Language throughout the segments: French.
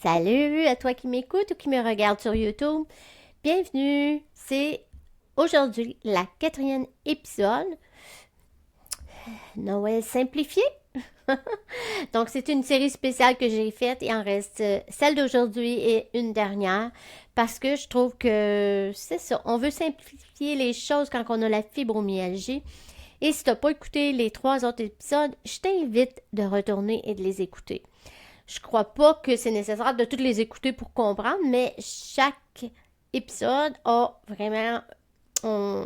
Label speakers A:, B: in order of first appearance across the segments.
A: Salut à toi qui m'écoute ou qui me regarde sur YouTube. Bienvenue. C'est aujourd'hui la quatrième épisode. Noël simplifié. Donc, c'est une série spéciale que j'ai faite. Il en reste celle d'aujourd'hui et une dernière parce que je trouve que c'est ça. On veut simplifier les choses quand on a la fibromyalgie. Et si tu n'as pas écouté les 3 autres épisodes, je t'invite de retourner et de les écouter. Je crois pas que c'est nécessaire de toutes les écouter pour comprendre, mais chaque épisode a vraiment un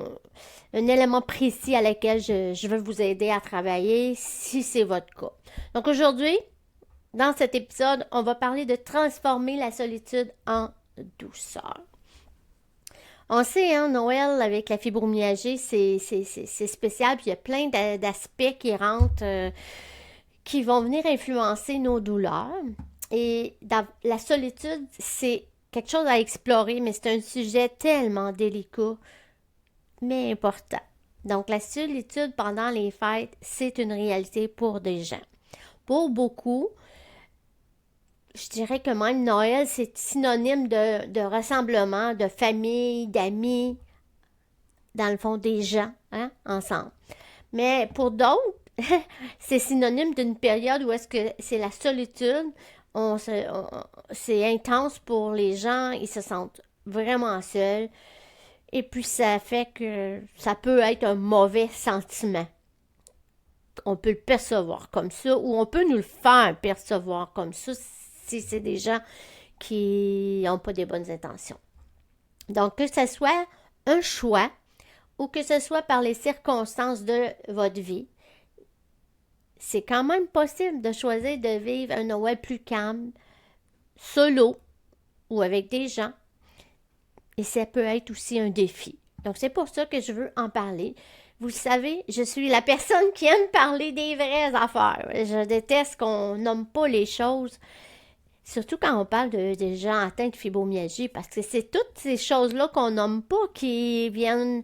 A: élément précis à lequel je veux vous aider à travailler si c'est votre cas. Donc aujourd'hui, dans cet épisode, on va parler de transformer la solitude en douceur. On sait, hein, Noël avec la fibromyalgie, c'est spécial, puis il y a plein d'aspects qui rentrent, qui vont venir influencer nos douleurs. Et la solitude, c'est quelque chose à explorer, mais c'est un sujet tellement délicat, mais important. Donc, la solitude pendant les fêtes, c'est une réalité pour des gens. Pour beaucoup, je dirais que même Noël, c'est synonyme de rassemblement, de famille, d'amis, dans le fond, des gens, hein, ensemble. Mais pour d'autres, c'est synonyme d'une période où est-ce que c'est la solitude, c'est intense pour les gens, ils se sentent vraiment seuls. Et puis ça fait que ça peut être un mauvais sentiment. On peut le percevoir comme ça ou on peut nous le faire percevoir comme ça si c'est des gens qui n'ont pas des bonnes intentions. Donc que ce soit un choix ou que ce soit par les circonstances de votre vie, c'est quand même possible de choisir de vivre un Noël plus calme, solo ou avec des gens. Et ça peut être aussi un défi. Donc, c'est pour ça que je veux en parler. Vous savez, je suis la personne qui aime parler des vraies affaires. Je déteste qu'on nomme pas les choses, surtout quand on parle de gens atteints de fibromyalgie, parce que c'est toutes ces choses-là qu'on nomme pas qui viennent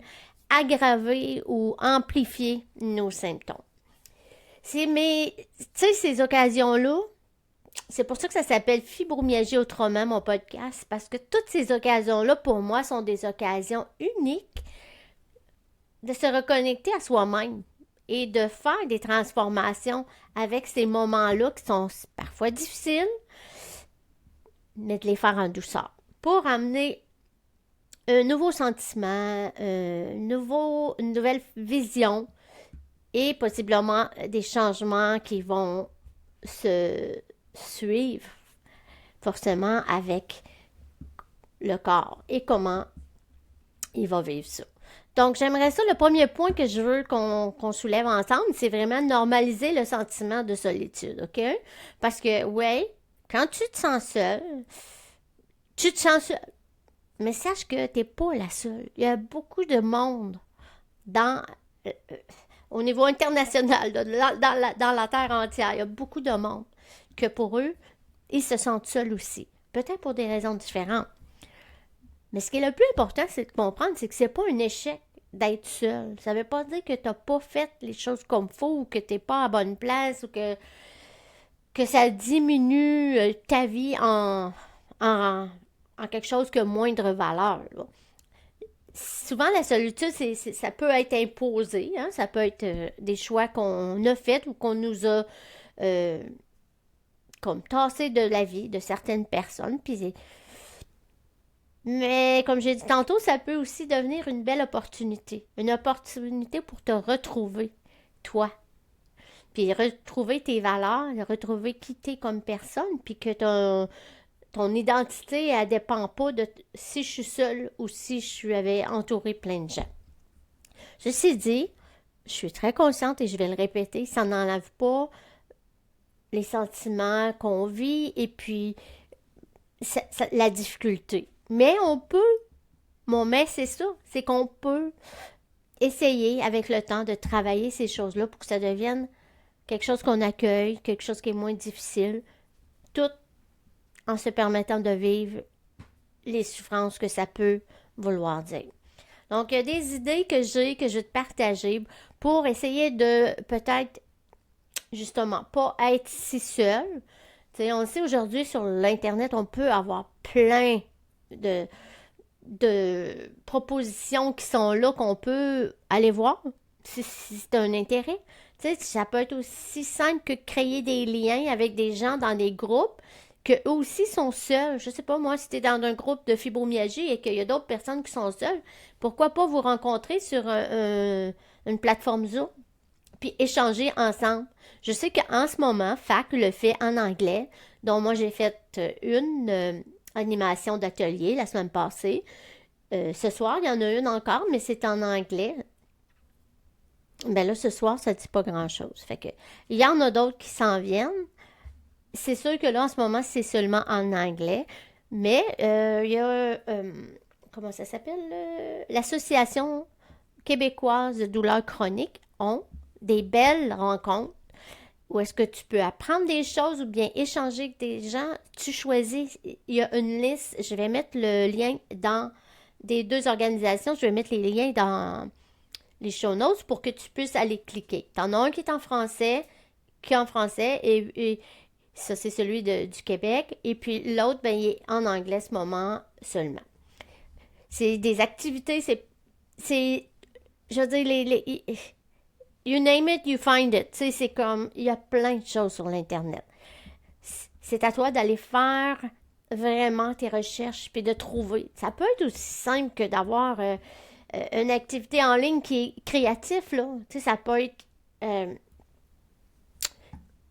A: aggraver ou amplifier nos symptômes. Mais, tu sais, ces occasions-là, c'est pour ça que ça s'appelle Fibromyalgie autrement, mon podcast, parce que toutes ces occasions-là, pour moi, sont des occasions uniques de se reconnecter à soi-même et de faire des transformations avec ces moments-là qui sont parfois difficiles, mais de les faire en douceur pour amener un nouveau sentiment, une nouvelle vision et possiblement des changements qui vont se suivre forcément avec le corps et comment il va vivre ça. Donc, j'aimerais ça, le premier point que je veux qu'on soulève ensemble, c'est vraiment normaliser le sentiment de solitude, OK? Parce que, ouais, quand tu te sens seul, tu te sens seul. Mais sache que tu n'es pas la seule. Il y a beaucoup de monde dans, au niveau international, dans la terre entière. Il y a beaucoup de monde que pour eux, ils se sentent seuls aussi. Peut-être pour des raisons différentes. Mais ce qui est le plus important, c'est de comprendre, c'est que c'est pas un échec d'être seul. Ça veut pas dire que tu n'as pas fait les choses comme il faut ou que tu n'es pas à bonne place ou que ça diminue ta vie en quelque chose que moindre valeur. Là. Souvent, la solitude, ça peut être imposé. Hein? Ça peut être des choix qu'on a faits ou qu'on nous a euh, comme tassés de la vie de certaines personnes. Mais comme j'ai dit tantôt, ça peut aussi devenir une belle opportunité. Une opportunité pour te retrouver, toi. Puis retrouver tes valeurs, retrouver qui t'es comme personne, puis que ton identité, elle dépend pas de si je suis seule ou si je suis entouré plein de gens. Ceci dit, je suis très consciente et je vais le répéter, ça n'enlève pas les sentiments qu'on vit et puis la difficulté. Mais on peut, mon mais c'est ça, c'est qu'on peut essayer avec le temps de travailler ces choses-là pour que ça devienne quelque chose qu'on accueille, quelque chose qui est moins difficile, tout en se permettant de vivre les souffrances que ça peut vouloir dire. Donc, il y a des idées que je vais te partager pour essayer de peut-être, justement, pas être si seul, Tu sais, on sait aujourd'hui sur l'Internet, on peut avoir plein de, de propositions qui sont là qu'on peut aller voir si c'est un intérêt. Tu sais, ça peut être aussi simple que créer des liens avec des gens dans des groupes que eux aussi sont seuls. Je sais pas, moi, si tu es dans un groupe de fibromyalgie et qu'il y a d'autres personnes qui sont seules, pourquoi pas vous rencontrer sur une plateforme Zoom puis échanger ensemble. Je sais qu'en ce moment, FAC le fait en anglais, donc moi j'ai fait une animation d'atelier la semaine passée. Ce soir, il y en a une encore, mais c'est en anglais. Ben là, ce soir, ça ne dit pas grand-chose. Fait que, il y en a d'autres qui s'en viennent. C'est sûr que là, en ce moment, c'est seulement en anglais. Mais il y a, comment ça s'appelle? L'Association québécoise de douleurs chroniques ont des belles rencontres où est-ce que tu peux apprendre des choses ou bien échanger avec des gens. Tu choisis, il y a une liste. Je vais mettre le lien dans des deux organisations. Je vais mettre les liens dans les show notes pour que tu puisses aller cliquer. Tu en as un qui est en français, qui est en français, et ça, c'est celui du Québec. Et puis l'autre, ben, il est en anglais ce moment seulement. C'est des activités, je veux dire, you name it, you find it. Tu sais, c'est comme, il y a plein de choses sur l'Internet. C'est à toi d'aller faire vraiment tes recherches puis de trouver. Ça peut être aussi simple que d'avoir une activité en ligne qui est créative, là. Tu sais, ça peut être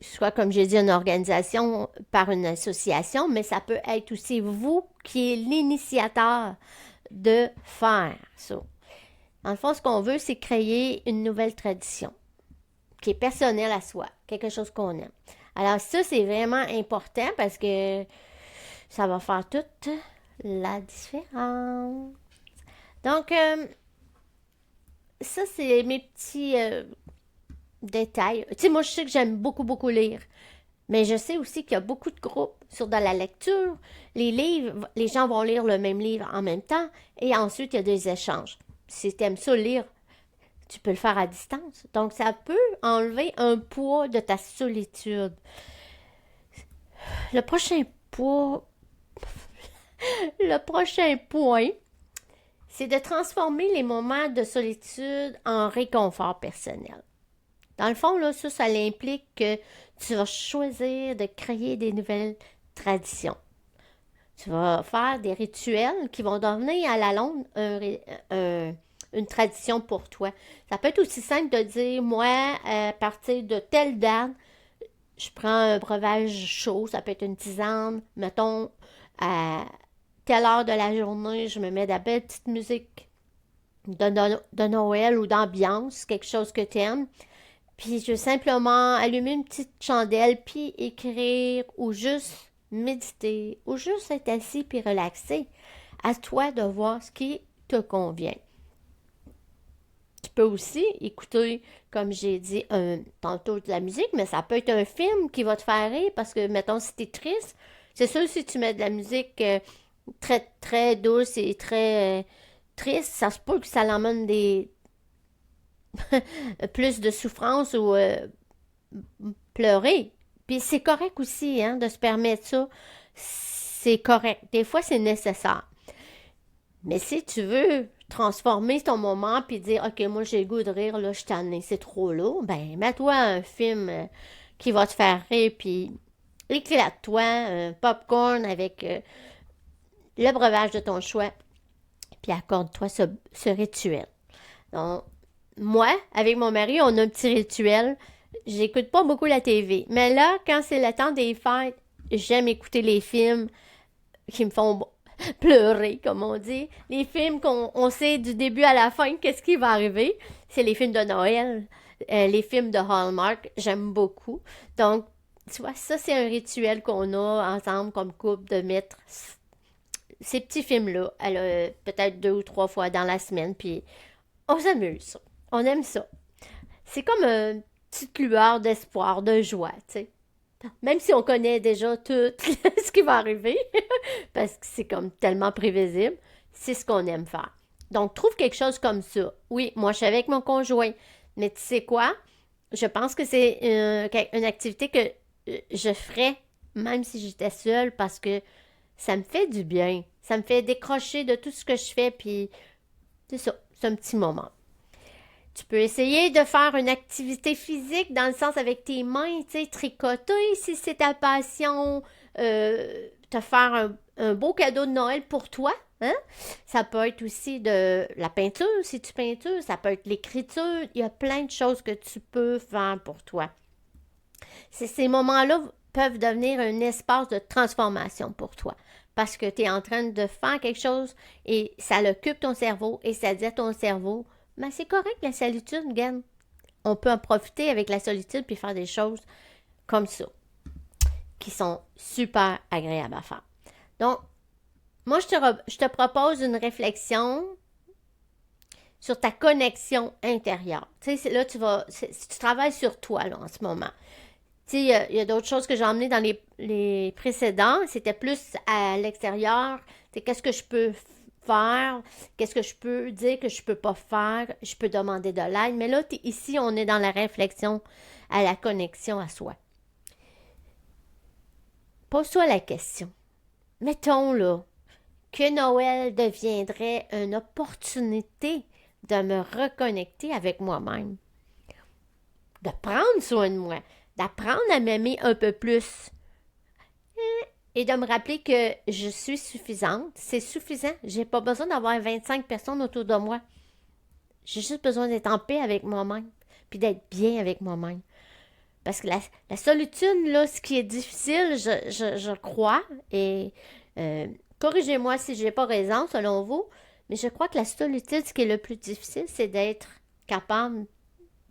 A: soit, comme j'ai dit, une organisation par une association, mais ça peut être aussi vous qui êtes l'initiateur de faire ça. En le fond, ce qu'on veut, c'est créer une nouvelle tradition qui est personnelle à soi, quelque chose qu'on aime. Alors ça, c'est vraiment important parce que ça va faire toute la différence. Donc, ça, c'est mes petits détails. Tu sais, moi, je sais que j'aime beaucoup, beaucoup lire. Mais je sais aussi qu'il y a beaucoup de groupes sur dans la lecture. Les livres, les gens vont lire le même livre en même temps et ensuite, il y a des échanges. Si tu aimes ça lire, tu peux le faire à distance. Donc, ça peut enlever un poids de ta solitude. Le prochain poids, le prochain point, c'est de transformer les moments de solitude en réconfort personnel. Dans le fond, là, ça implique que tu vas choisir de créer des nouvelles traditions. Tu vas faire des rituels qui vont devenir à la longue une tradition pour toi. Ça peut être aussi simple de dire, moi, à partir de telle date, je prends un breuvage chaud, ça peut être une tisane, mettons, à telle heure de la journée, je me mets de la belle petite musique de Noël ou d'ambiance, quelque chose que tu aimes. Puis je veux simplement allumer une petite chandelle, puis écrire, ou juste méditer, ou juste être assis puis relaxer. À toi de voir ce qui te convient. Tu peux aussi écouter, comme j'ai dit tantôt, de la musique, mais ça peut être un film qui va te faire rire parce que, mettons, si t'es triste, c'est sûr, si tu mets de la musique très, très douce et très triste, ça se peut que ça l'emmène plus de souffrance ou pleurer. Puis c'est correct aussi, hein, de se permettre ça. C'est correct. Des fois, c'est nécessaire. Mais si tu veux transformer ton moment puis dire, OK, moi j'ai le goût de rire, là, je t'en ai, c'est trop lourd, ben mets-toi un film qui va te faire rire, puis éclate-toi, un popcorn avec le breuvage de ton choix, puis accorde-toi ce rituel. Donc, moi, avec mon mari, on a un petit rituel. J'écoute pas beaucoup la TV. Mais là, quand c'est le temps des fêtes, j'aime écouter les films qui me font pleurer, comme on dit. Les films qu'on sait du début à la fin qu'est-ce qui va arriver. C'est les films de Noël, les films de Hallmark. J'aime beaucoup. Donc, tu vois, ça, c'est un rituel qu'on a ensemble comme couple de mettre ces petits films-là peut-être 2 ou 3 fois dans la semaine. Puis, on s'amuse. On aime ça. C'est comme une petite lueur d'espoir, de joie, tu sais. Même si on connaît déjà tout ce qui va arriver, parce que c'est comme tellement prévisible, c'est ce qu'on aime faire. Donc, trouve quelque chose comme ça. Oui, moi, je suis avec mon conjoint, mais tu sais quoi? Je pense que c'est une activité que je ferais même si j'étais seule, parce que ça me fait du bien. Ça me fait décrocher de tout ce que je fais, puis c'est ça, c'est un petit moment. Tu peux essayer de faire une activité physique dans le sens avec tes mains, tu sais, tricoter si c'est ta passion, te faire un beau cadeau de Noël pour toi. Hein? Ça peut être aussi de la peinture, si tu peintures, ça peut être l'écriture. Il y a plein de choses que tu peux faire pour toi. Ces moments-là peuvent devenir un espace de transformation pour toi parce que tu es en train de faire quelque chose et ça occupe ton cerveau et ça dit à ton cerveau, mais c'est correct la solitude, Gan. On peut en profiter avec la solitude puis faire des choses comme ça qui sont super agréables à faire. Donc, moi, je te propose une réflexion sur ta connexion intérieure. Tu sais, là, tu travailles sur toi là, en ce moment. Tu sais, il y a d'autres choses que j'ai emmenées dans les précédents. C'était plus à l'extérieur. Tu sais, qu'est-ce que je peux faire? Qu'est-ce que je peux dire que je peux pas faire? Je peux demander de l'aide. Mais là, ici, on est dans la réflexion à la connexion à soi. Pose-toi la question. Mettons, là, que Noël deviendrait une opportunité de me reconnecter avec moi-même, de prendre soin de moi, d'apprendre à m'aimer un peu plus et de me rappeler que je suis suffisante. C'est suffisant. J'ai pas besoin d'avoir 25 personnes autour de moi. J'ai juste besoin d'être en paix avec moi-même, puis d'être bien avec moi-même. Parce que la solitude, là, ce qui est difficile, je crois, et corrigez-moi si j'ai pas raison, selon vous, mais je crois que la solitude, ce qui est le plus difficile, c'est d'être capable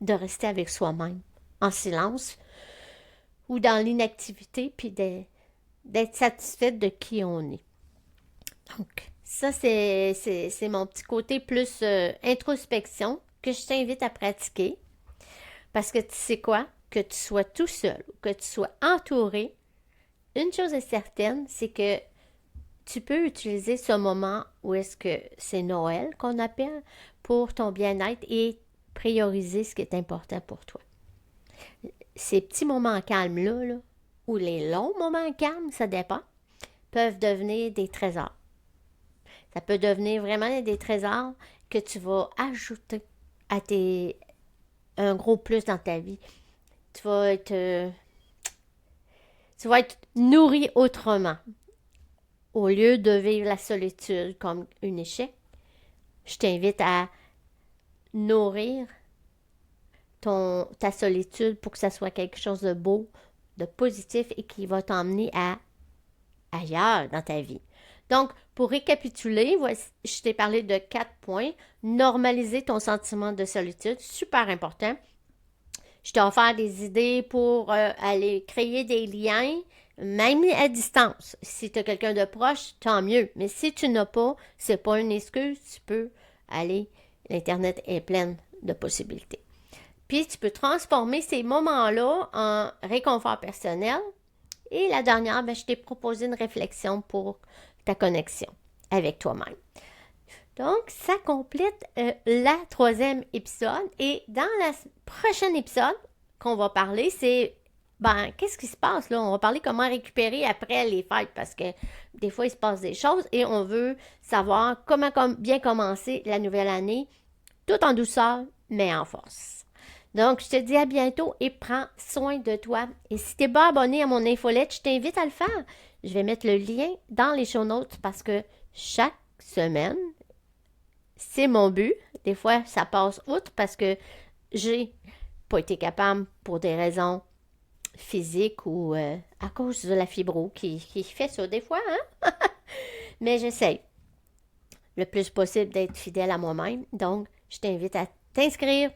A: de rester avec soi-même, en silence, ou dans l'inactivité, puis d'être satisfaite de qui on est. Donc, ça, c'est mon petit côté plus introspection que je t'invite à pratiquer. Parce que tu sais quoi? Que tu sois tout seul ou que tu sois entouré, une chose est certaine, c'est que tu peux utiliser ce moment où est-ce que c'est Noël qu'on appelle pour ton bien-être et prioriser ce qui est important pour toi. Ces petits moments calmes-là, là, ou les longs moments calmes, ça dépend, peuvent devenir des trésors. Ça peut devenir vraiment des trésors que tu vas ajouter à un gros plus dans ta vie. Tu vas être nourri autrement. Au lieu de vivre la solitude comme un échec, je t'invite à nourrir ta solitude pour que ça soit quelque chose de beau, de positif et qui va t'emmener ailleurs dans ta vie. Donc, pour récapituler, je t'ai parlé de 4 points. Normaliser ton sentiment de solitude, super important. Je t'ai offert des idées pour aller créer des liens, même à distance. Si tu as quelqu'un de proche, tant mieux. Mais si tu n'as pas, c'est pas une excuse, tu peux aller. L'Internet est plein de possibilités. Puis tu peux transformer ces moments-là en réconfort personnel. Et la dernière, je t'ai proposé une réflexion pour ta connexion avec toi-même. Donc, ça complète la 3e épisode. Et dans le prochain épisode qu'on va parler, c'est, qu'est-ce qui se passe là? On va parler comment récupérer après les fêtes parce que des fois, il se passe des choses et on veut savoir comment bien commencer la nouvelle année, tout en douceur, mais en force. Donc, je te dis à bientôt et prends soin de toi. Et si tu n'es pas abonné à mon infolette, je t'invite à le faire. Je vais mettre le lien dans les show notes parce que chaque semaine, c'est mon but. Des fois, ça passe outre parce que j'ai pas été capable pour des raisons physiques ou à cause de la fibro qui fait ça des fois, hein? Mais j'essaie le plus possible d'être fidèle à moi-même. Donc, je t'invite à t'inscrire.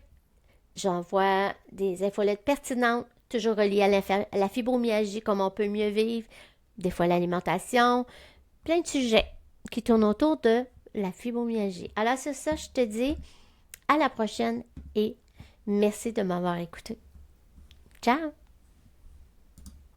A: J'envoie des infolettes pertinentes, toujours reliées à la fibromyalgie, comment on peut mieux vivre, des fois l'alimentation, plein de sujets qui tournent autour de la fibromyalgie. Alors c'est ça, je te dis à la prochaine et merci de m'avoir écouté. Ciao!